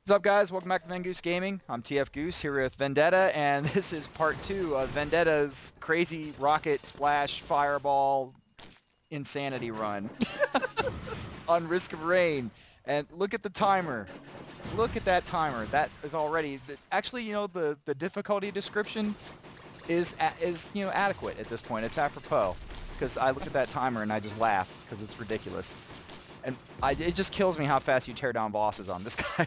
What's up, guys? Welcome back to TFGoose Gaming. I'm TFGoose here with Vendetta, and this is part 2 of Vendetta's crazy rocket splash fireball insanity run on Risk of Rain. And look at the timer. Look at that timer. That is already actually, you know, the difficulty description is adequate at this point. It's apropos because I look at that timer and I just laugh because it's ridiculous. And it just kills me how fast you tear down bosses on this guy.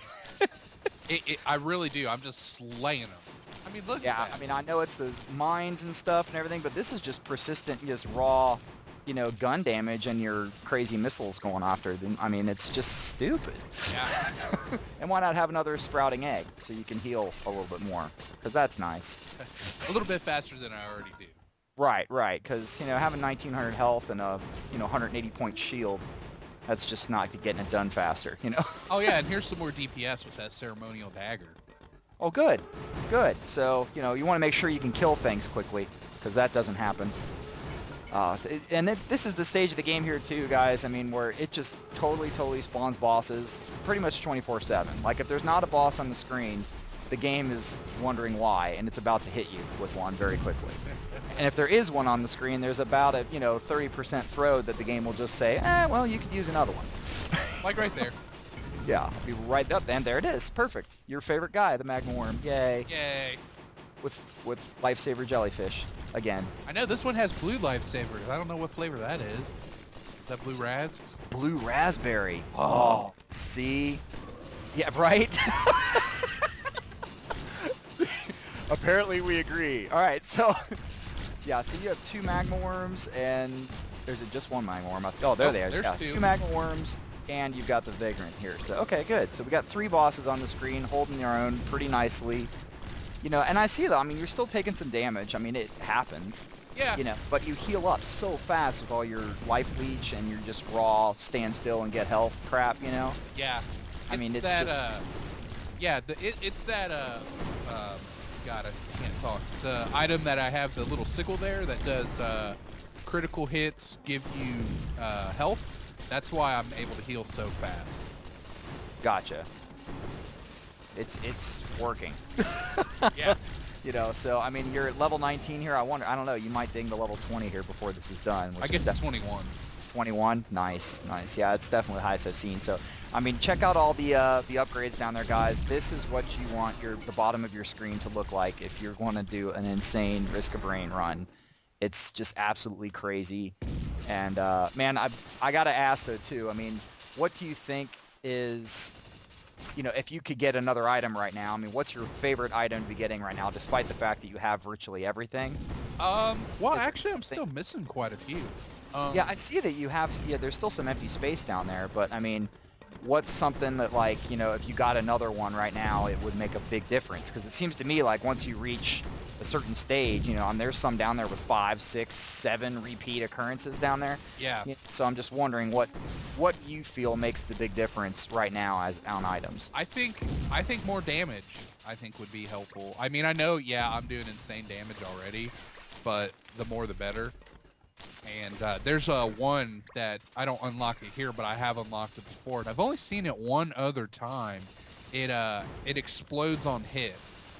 I really do. I'm just slaying them. I mean, look at that. I mean, I know it's those mines and stuff and everything, but this is just persistent, just raw, you know, gun damage and your crazy missiles going after them. I mean, it's just stupid. Yeah. And why not have another sprouting egg so you can heal a little bit more? Because that's nice. A little bit faster than I already do. Right, because, you know, having 1900 health and a, 180 point shield, that's just not getting it done faster, you know? Oh, yeah, and here's some more DPS with that ceremonial dagger. Oh, good. Good. So, you know, you want to make sure you can kill things quickly, because that doesn't happen. This is the stage of the game here, too, guys. I mean, where it just totally spawns bosses pretty much 24/7. Like, if there's not a boss on the screen, the game is wondering why, and it's about to hit you with one very quickly. And if there is one on the screen, there's about a, 30% throw that the game will just say, well, you could use another one. Like right there. Yeah, I'll be right up, and there it is. Perfect. Your favorite guy, the magma worm. Yay. Yay. With lifesaver jellyfish again. I know this one has blue lifesavers. I don't know what flavor that is. Is that blue raz? Blue raspberry. Oh. See? Yeah, right? Apparently we agree. All right, so yeah, so you have 2 magma worms, and there's just one magma worm. Oh, there they are. There's yeah, 2 magma worms, and you've got the vagrant here. So okay, good. So we got 3 bosses on the screen holding their own pretty nicely. You know, and I see though. I mean, you're still taking some damage. I mean, it happens. Yeah. You know, but you heal up so fast with all your life leech and your just raw stand still and get health crap. You know. Yeah. I mean, it's that, just. Yeah, it's that God, I can't talk. The item that I have, the little sickle there that does critical hits, give you health. That's why I'm able to heal so fast. Gotcha. It's working. Yeah. You know, so I mean, you're at level 19 here. I don't know. You might ding the level 20 here before this is done. I get to 21. 21. Nice. Yeah, it's definitely the highest I've seen. So, I mean, check out all the upgrades down there, guys. This is what you want the bottom of your screen to look like if you're going to do an insane Risk of Rain run. It's just absolutely crazy. And man, I gotta ask though too. I mean, what do you think is, if you could get another item right now? I mean, what's your favorite item to be getting right now, despite the fact that you have virtually everything? Well, actually, I'm still missing quite a few. Yeah, I see that you have. Yeah, there's still some empty space down there, but I mean, what's something that, like, if you got another one right now, it would make a big difference? Because it seems to me like once you reach a certain stage, there's some down there with 5, 6, 7 repeat occurrences down there. Yeah. So I'm just wondering what you feel makes the big difference right now as on items. I think more damage, I think, would be helpful. I mean, I know, yeah, I'm doing insane damage already, but the more the better. And there's one that I don't unlock it here, but I have unlocked it before, and I've only seen it one other time. It explodes on hit.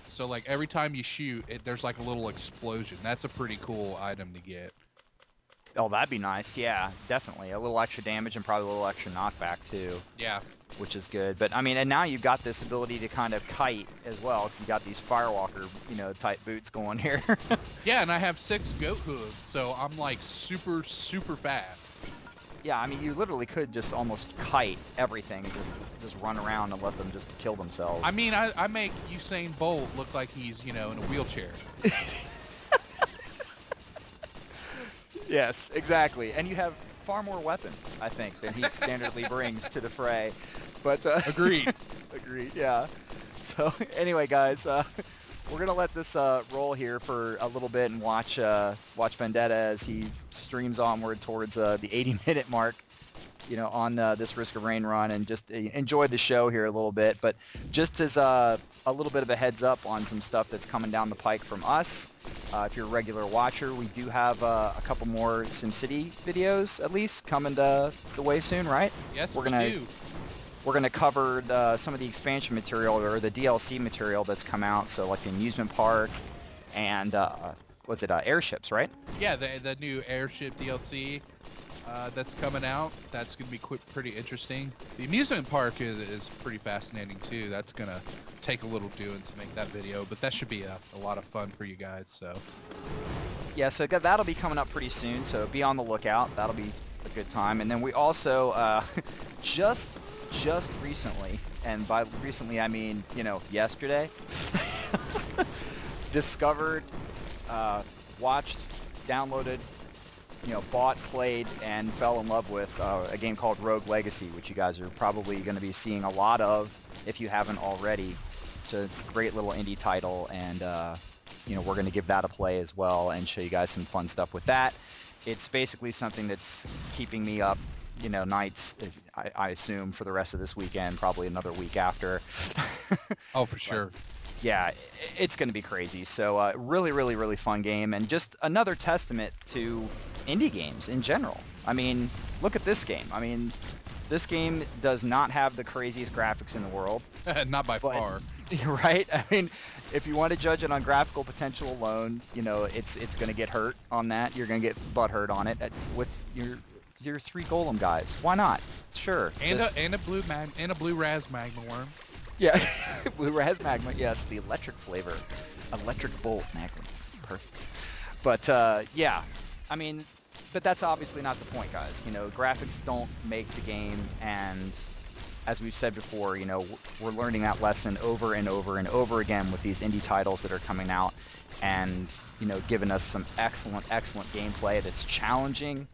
So, like, every time you shoot, there's like a little explosion. That's a pretty cool item to get. Oh, that'd be nice. Yeah, definitely. A little extra damage and probably a little extra knockback, too. Yeah. Which is good. But, I mean, and now you've got this ability to kind of kite as well, because you got these Firewalker, type boots going here. Yeah, and I have 6 goat hooves, so I'm, like, super fast. Yeah, I mean, you literally could just almost kite everything and just run around and let them just kill themselves. I mean, I make Usain Bolt look like he's, in a wheelchair. Yes, exactly. And you have far more weapons, I think, than he standardly brings to the fray. But Agreed. Agreed, yeah. So anyway, guys, we're going to let this roll here for a little bit and watch Vendetta as he streams onward towards the 80-minute mark, on this Risk of Rain run, and just enjoy the show here a little bit. But just as a little bit of a heads up on some stuff that's coming down the pike from us, if you're a regular watcher, we do have a couple more SimCity videos, at least, coming the way soon, right? Yes, we do. We're going to cover some of the expansion material or the DLC material that's come out, so like the amusement park and what's it, airships, right? Yeah, the new airship DLC that's coming out. That's going to be pretty interesting. The amusement park is pretty fascinating too. That's going to take a little doing to make that video, but that should be a lot of fun for you guys. So yeah, so that'll be coming up pretty soon, so be on the lookout. That'll be a good time. And then we also just recently, and by recently I mean, you know, yesterday, discovered, watched, downloaded, you know, bought, played, and fell in love with a game called Rogue Legacy, which you guys are probably going to be seeing a lot of if you haven't already. It's a great little indie title, and you know, we're going to give that a play as well and show you guys some fun stuff with that. It's basically something that's keeping me up, you know, nights, I assume, for the rest of this weekend, probably another week after. oh, for sure. Yeah, it's going to be crazy. So really fun game, and just another testament to indie games in general. I mean, look at this game. I mean, this game does not have the craziest graphics in the world. Not by far. Right? I mean, if you want to judge it on graphical potential alone, you know, it's going to get hurt on that. You're going to get butt hurt on it with your 3 golem guys. Why not? Sure. And a blue raz magma worm. Yeah, blue raz magma. Yes, the electric flavor, electric bolt magma. Perfect. But yeah, I mean, but that's obviously not the point, guys. You know, graphics don't make the game, and as we've said before, you know, we're learning that lesson over and over and over again with these indie titles that are coming out, and you know, giving us some excellent gameplay that's challenging.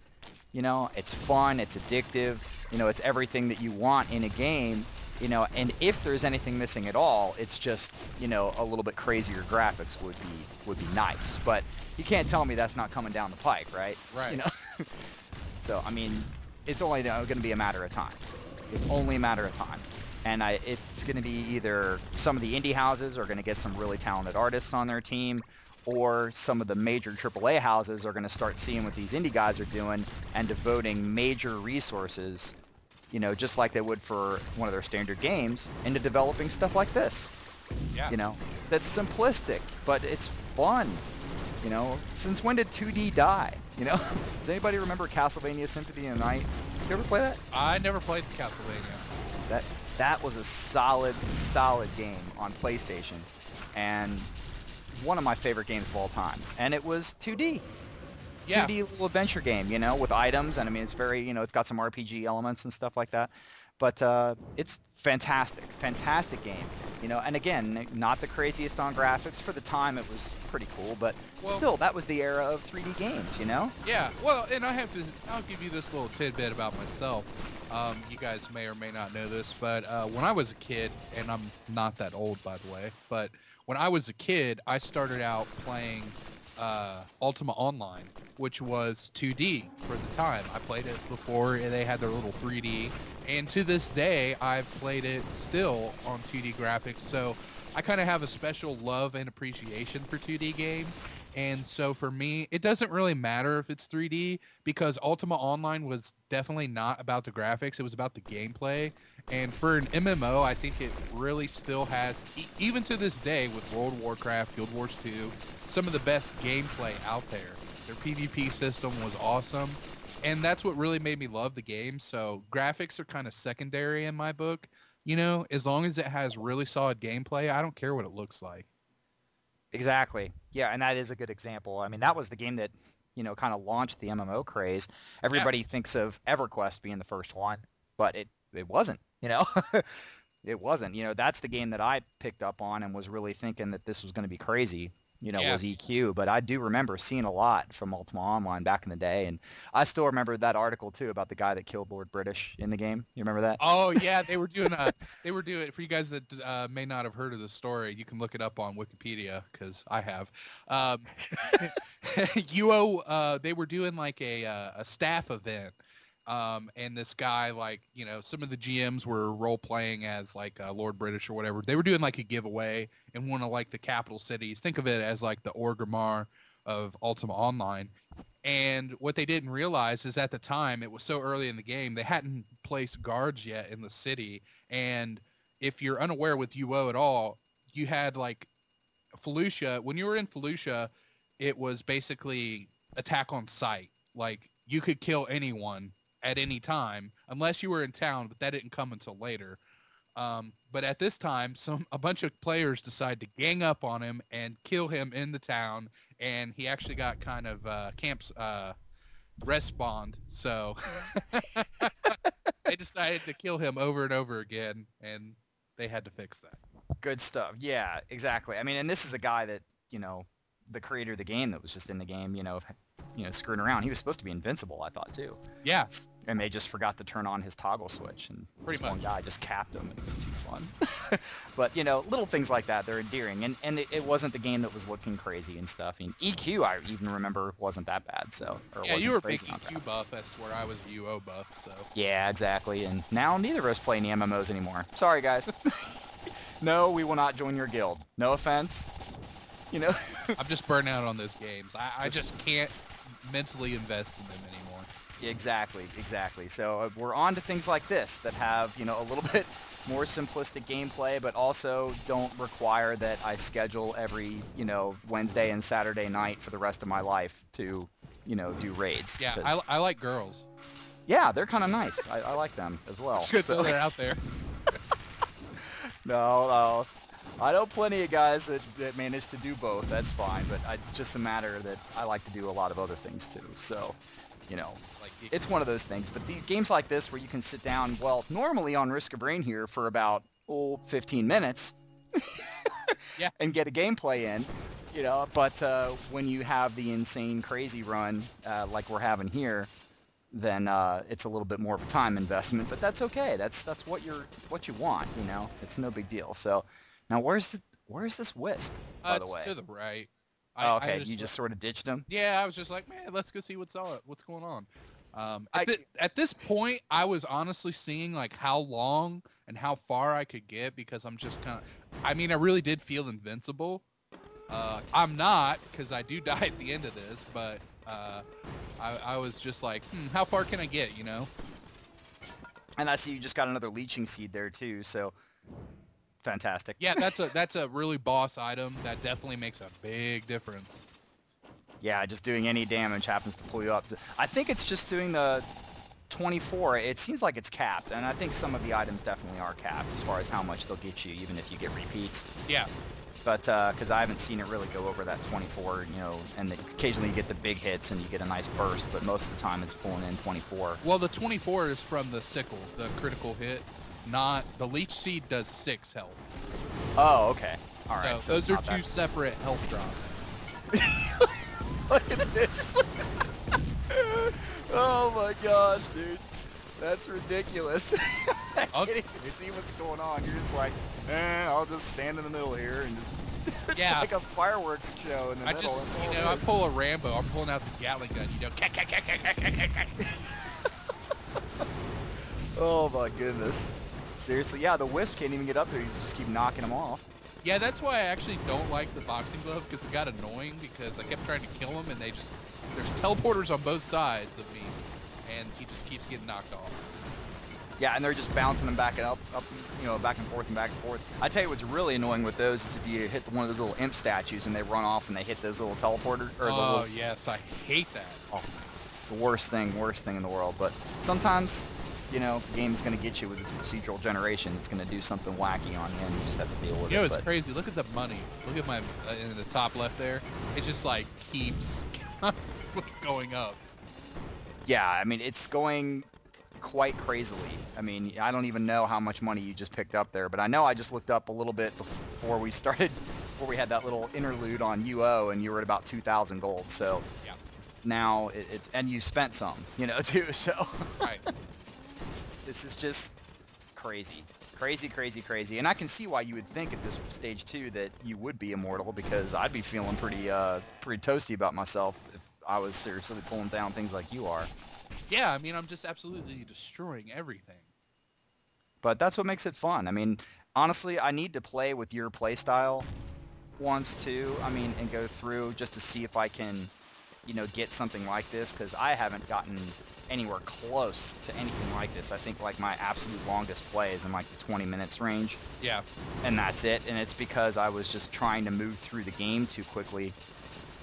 You know, it's fun, it's addictive. You know, it's everything that you want in a game. You know, and if there's anything missing at all, it's just, you know, a little bit crazier graphics would be nice. But you can't tell me that's not coming down the pike, right? Right. You know. So I mean, it's only going to be a matter of time. It's only a matter of time. And it's going to be either some of the indie houses are going to get some really talented artists on their team, or some of the major AAA houses are going to start seeing what these indie guys are doing and devoting major resources, you know, just like they would for one of their standard games, into developing stuff like this. Yeah. You know, that's simplistic, but it's fun. You know, since when did 2D die? You know, does anybody remember Castlevania Symphony of the Night? Did you ever play that? I never played Castlevania. That was a solid game on PlayStation, and one of my favorite games of all time. And it was 2D. Yeah. 2D little adventure game, you know, with items, and I mean, it's very, you know, it's got some RPG elements and stuff like that. But it's fantastic game, you know. And again, not the craziest on graphics. For the time, it was pretty cool, but still, that was the era of 3D games, you know. Yeah. Well, and I'll give you this little tidbit about myself. You guys may or may not know this, but when I was a kid, and I'm not that old, by the way, but when I was a kid, I started out playing Ultima Online, which was 2D for the time. I played it before they had their little 3D, and to this day, I've played it still on 2D graphics, so I kind of have a special love and appreciation for 2D games, and so for me, it doesn't really matter if it's 3D, because Ultima Online was definitely not about the graphics, it was about the gameplay, and for an MMO, I think it really still has, even to this day with World of Warcraft, Guild Wars 2, some of the best gameplay out there. Their PvP system was awesome, and that's what really made me love the game. So graphics are kind of secondary in my book. You know, as long as it has really solid gameplay, I don't care what it looks like. Exactly. Yeah, and that is a good example. I mean, that was the game that, you know, kind of launched the MMO craze. Everybody thinks of EverQuest being the first one, but it wasn't, you know. It wasn't. You know, that's the game that I picked up on and was really thinking that this was going to be crazy. You know, was EQ, but I do remember seeing a lot from Ultima Online back in the day, and I still remember that article too about the guy that killed Lord British in the game. You remember that? Oh yeah, they were doing for you guys that may not have heard of the story. You can look it up on Wikipedia because I have. They were doing like a staff event. And this guy, like, you know, some of the GMs were role-playing as, like, Lord British or whatever. They were doing, like, a giveaway in one of, like, the capital cities. Think of it as, like, the Orgrimmar of Ultima Online. And what they didn't realize is at the time, it was so early in the game, they hadn't placed guards yet in the city. And if you're unaware with UO at all, you had like Felucia. When you were in Felucia, it was basically attack on sight. Like you could kill anyone at any time unless you were in town, but that didn't come until later. But at this time, a bunch of players decide to gang up on him and kill him in the town, and he actually got kind of camps respawned. So they decided to kill him over and over again, and they had to fix that. Good stuff. Yeah, exactly. I mean, and this is a guy that, you know, the creator of the game that was just in the game, you know, screwing around. He was supposed to be invincible, I thought, too. Yeah. And they just forgot to turn on his toggle switch, and this one guy just capped him, and it was too fun. But, you know, little things like that, they're endearing. And it wasn't the game that was looking crazy and stuff. I mean, EQ, I even remember, wasn't that bad, so... Yeah, you were big EQ buff, that's where I was UO buff, so... Yeah, exactly, and now neither of us play any MMOs anymore. Sorry, guys. No, we will not join your guild. No offense. You know? I'm just burnt out on those games. I just can't mentally invest in them anymore. Exactly, exactly. So we're on to things like this that have, you know, a little bit more simplistic gameplay, but also don't require that I schedule every, you know, Wednesday and Saturday night for the rest of my life to, you know, do raids. Yeah, I like girls. Yeah, they're kind of nice. I like them as well. Just so they're out there. No, I know plenty of guys that manage to do both. That's fine, but it's just a matter that I like to do a lot of other things too. So, you know, like it's one of those things. But the games like this where you can sit down, well, normally on Risk of Rain here for about 15 minutes, yeah, and get a gameplay in, you know. But when you have the insane crazy run like we're having here, then it's a little bit more of a time investment, but that's okay. That's what you want, you know. It's no big deal. So now where's this Wisp, by the way? To the right. Okay, you just sort of ditched him. Yeah, I was just like, man, let's go see what's going on. At this point, I was honestly seeing like how long and how far I could get because I'm just kind of. I mean, I really did feel invincible. I'm not because I do die at the end of this, but. I was just like, how far can I get, you know? And I see you just got another leeching seed there too, so fantastic. Yeah, that's a really boss item. That definitely makes a big difference. Yeah, just doing any damage happens to pull you up. I think it's just doing the 24. It seems like it's capped, and I think some of the items definitely are capped as far as how much they'll get you, even if you get repeats. Yeah. But because I haven't seen it really go over that 24, you know, and occasionally you get the big hits and you get a nice burst, but most of the time it's pulling in 24. Well, the 24 is from the sickle, the critical hit, not the leech seed does 6 health. Oh, okay. All right. So those are two separate health drops. Look at this. Oh my gosh, dude. That's ridiculous. I can't even see what's going on. You're just like, I'll just stand in the middle here and just... Yeah. It's like a fireworks show in the middle. Just, you know, I pull a Rambo. I'm pulling out the Gatling gun, you know. Oh my goodness. Seriously, yeah, the Wisp can't even get up there. You just keep knocking him off. Yeah, that's why I actually don't like the boxing glove, because it got annoying, because I kept trying to kill him, and there's teleporters on both sides of me, and he just keeps getting knocked off. Yeah, and they're just bouncing them back and up, you know, back and forth and back and forth. I tell you what's really annoying with those is if you hit one of those little imp statues and they run off and they hit those little teleporters. Oh, yes, I hate that. Oh, the worst thing in the world. But sometimes, you know, the game's going to get you with its procedural generation. It's going to do something wacky on you, and you just have to deal with it. You know, it's crazy. Look at the money. Look at my in the top left there. It just like keeps constantly going up. Yeah, I mean, it's going quite crazily. I mean, I don't even know how much money you just picked up there, but I know I just looked up a little bit before we started, before we had that little interlude on UO, and you were at about 2,000 gold. So yeah. Now it's, and you spent some, you know, too. So right. This is just crazy. Crazy, crazy, crazy. And I can see why you would think at this stage too that you would be immortal, because I'd be feeling pretty toasty about myself if I was seriously pulling down things like you are. Yeah, I mean, I'm just absolutely destroying everything. But that's what makes it fun. I mean, honestly, I need to play with your playstyle once too, I mean, and go through just to see if I can, you know, get something like this, because I haven't gotten anywhere close to anything like this. I think like my absolute longest play is in like the 20 minutes range. Yeah. And that's it. And it's because I was just trying to move through the game too quickly,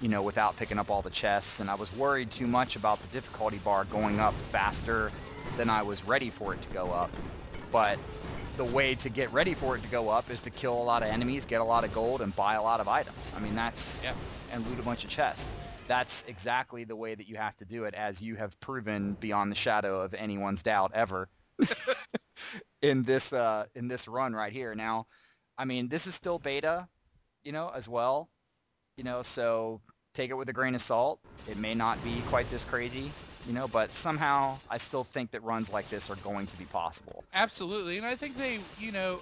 you know, without picking up all the chests. And I was worried too much about the difficulty bar going up faster than I was ready for it to go up. But the way to get ready for it to go up is to kill a lot of enemies, get a lot of gold, and buy a lot of items. I mean, that's... Yeah. And loot a bunch of chests. That's exactly the way that you have to do it, as you have proven beyond the shadow of anyone's doubt ever in this run right here. Now, I mean, this is still beta, you know, as well, you know, so take it with a grain of salt. It may not be quite this crazy, you know, but somehow I still think that runs like this are going to be possible. Absolutely, and I think they, you know,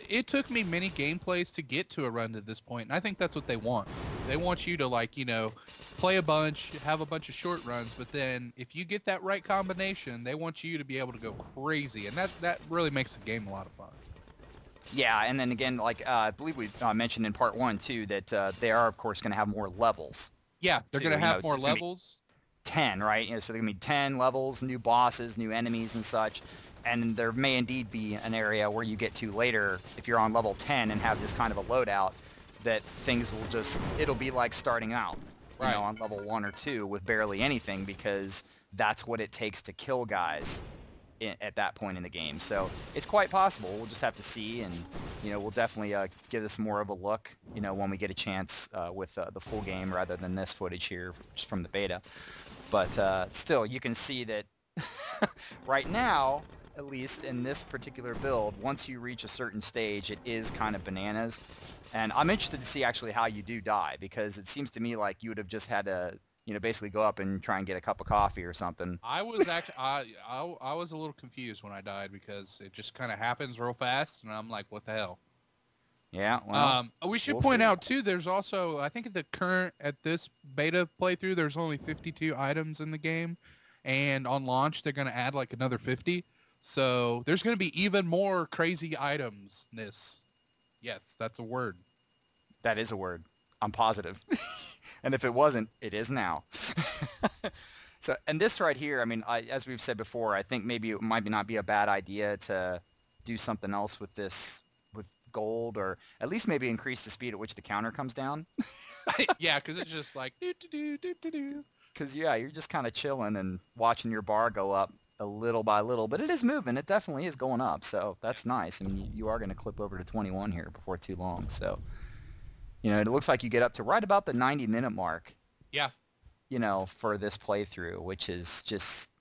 it took me many gameplays to get to a run to this point, and I think that's what they want. They want you to, like, you know, play a bunch, have a bunch of short runs, but then if you get that right combination, they want you to be able to go crazy, and that really makes the game a lot of fun. Yeah, and then again, like, I believe we mentioned in part 1, too, that they are, of course, going to have more levels. Yeah, they're going to have more levels. 10, right? You know, so there can be 10 levels, new bosses, new enemies and such. And there may indeed be an area where you get to later, if you're on level 10 and have this kind of a loadout, that things will just, it'll be like starting out, you know, on level 1 or 2 with barely anything, because that's what it takes to kill guys at that point in the game. So it's quite possible. We'll just have to see, and, you know, we'll definitely give this more of a look, you know, when we get a chance with the full game rather than this footage here just from the beta. But still, you can see that right now, at least in this particular build, once you reach a certain stage, it is kind of bananas. And I'm interested to see actually how you do die, because it seems to me like you would have just had to, you know, basically go up and try and get a cup of coffee or something. I was actually, I was a little confused when I died, because it just kind of happens real fast, and I'm like, what the hell? Yeah, well, we should point out too, there's also, I think at this beta playthrough, there's only 52 items in the game, and on launch they're going to add like another 50. So there's going to be even more crazy itemsness. Yes, that's a word. That is a word. I'm positive. And if it wasn't, it is now. So, and this right here, I mean, as we've said before, I think maybe it might not be a bad idea to do something else with this, with gold, or at least maybe increase the speed at which the counter comes down. Yeah, because it's just like do-do-do-do-do-do. Because, yeah, you're just kind of chilling and watching your bar go up a little by little, but it is moving. It definitely is going up, so that's nice. I mean, you are going to clip over to 21 here before too long, so, you know, it looks like you get up to right about the 90-minute mark. Yeah. You know, for this playthrough, which is just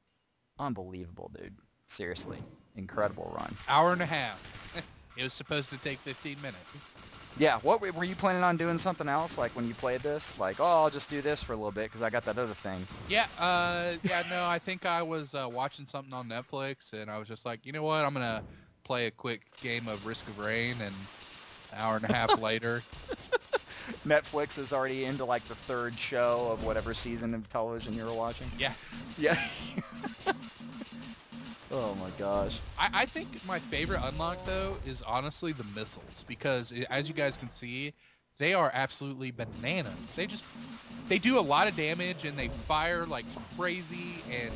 unbelievable, dude. Seriously. Incredible run. Hour and a half. It was supposed to take 15 minutes. Yeah, what were you planning on doing something else, like when you played this? Like, oh, I'll just do this for a little bit because I got that other thing. Yeah, no, I think I was watching something on Netflix, and I was just like, you know what, I'm going to play a quick game of Risk of Rain, and an hour and a half later. Netflix is already into like the 3rd show of whatever season of television you were watching. Yeah. Yeah. Oh my gosh. I think my favorite unlock, though, is honestly the missiles, because as you guys can see, they are absolutely bananas. They do a lot of damage, and they fire like crazy, and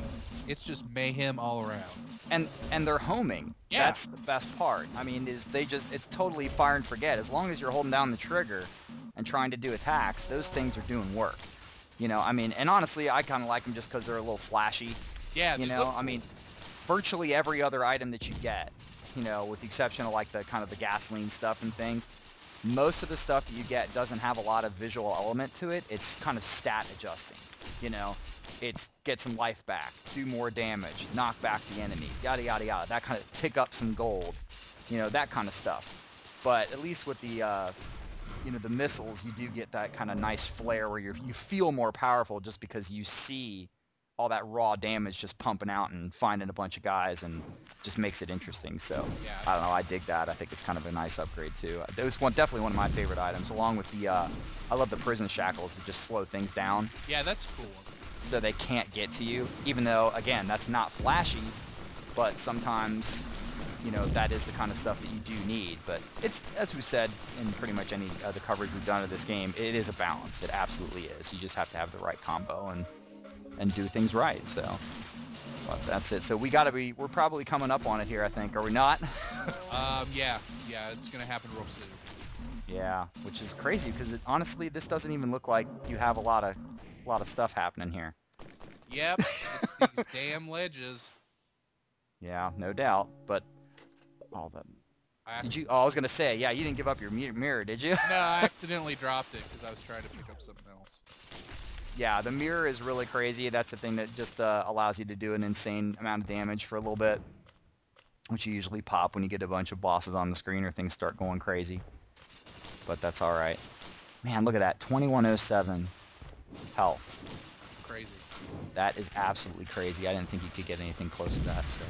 it's just mayhem all around. And they're homing. Yeah. That's the best part. I mean, it's totally fire and forget. As long as you're holding down the trigger and trying to do attacks, those things are doing work. You know, I mean, and honestly, I kind of like them just because they're a little flashy. Yeah. You know, I mean, virtually every other item that you get, you know, with the exception of like the kind of the gasoline stuff and things, most of the stuff that you get doesn't have a lot of visual element to it. It's kind of stat adjusting, you know. It's get some life back, do more damage, knock back the enemy, yada yada yada. That kind of tick up some gold, you know, that kind of stuff. But at least with the you know, the missiles, you do get that kind of nice flare where you feel more powerful just because you see all that raw damage just pumping out and finding a bunch of guys, and just makes it interesting. So yeah. I don't know, I dig that. I think it's kind of a nice upgrade too. It was definitely one of my favorite items, along with the I love the prison shackles that just slow things down. Yeah, that's cool. So they can't get to you, even though, again, that's not flashy, but sometimes, you know, that is the kind of stuff that you do need. But it's, as we said in pretty much any the coverage we've done of this game, it is a balance. It absolutely is. You just have to have the right combo and do things right. So, but that's it. So we're probably coming up on it here, I think. Are we not? Yeah, it's gonna happen real soon. Yeah, which is crazy because honestly, this doesn't even look like you have a lot of stuff happening here. Yep, it's these damn ledges. Yeah, no doubt. But all the did you? Oh, I was gonna say, yeah, you didn't give up your mirror, did you? No, I accidentally dropped it because I was trying to pick up something else. Yeah, the mirror is really crazy. That's the thing that just allows you to do an insane amount of damage for a little bit, which you usually pop when you get a bunch of bosses on the screen or things start going crazy. But that's all right. Man, look at that, 2107 health. Crazy. That is absolutely crazy. I didn't think you could get anything close to that. So,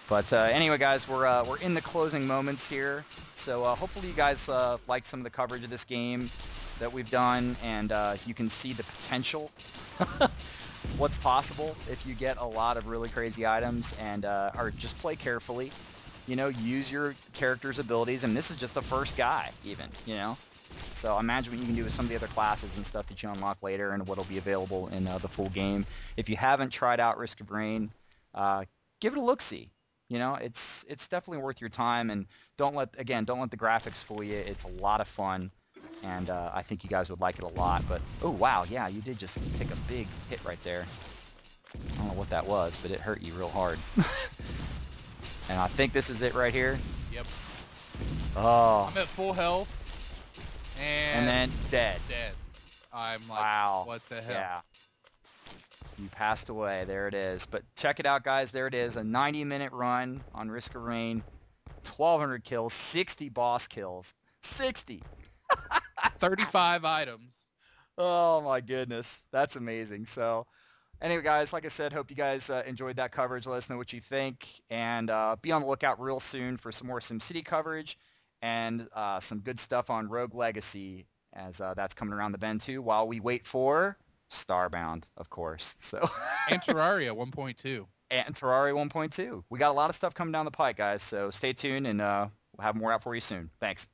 but anyway, guys, we're in the closing moments here. So hopefully you guys like some of the coverage of this game that we've done, and you can see the potential, what's possible if you get a lot of really crazy items, and or just play carefully. You know, use your character's abilities, and this is just the first guy, even, you know. So imagine what you can do with some of the other classes and stuff that you unlock later and what'll be available in the full game. If you haven't tried out Risk of Rain, give it a look-see. You know, it's definitely worth your time, and don't let the graphics fool you. It's a lot of fun, and I think you guys would like it a lot. But, oh, wow, yeah, you did just take a big hit right there. I don't know what that was, but it hurt you real hard. And I think this is it right here. Yep. Oh. I'm at full health. And then dead. Dead. I'm like, wow. What the hell? Yeah. You passed away. There it is. But check it out, guys. There it is. A 90-minute run on Risk of Rain. 1,200 kills. 60 boss kills. 60. 35 items. Oh, my goodness. That's amazing. So, anyway, guys, like I said, hope you guys enjoyed that coverage. Let us know what you think. And be on the lookout real soon for some more SimCity coverage and some good stuff on Rogue Legacy, as that's coming around the bend too, while we wait for Starbound, of course. So And Terraria 1.2. And Terraria 1.2. We got a lot of stuff coming down the pike, guys, so stay tuned, and we'll have more out for you soon. Thanks.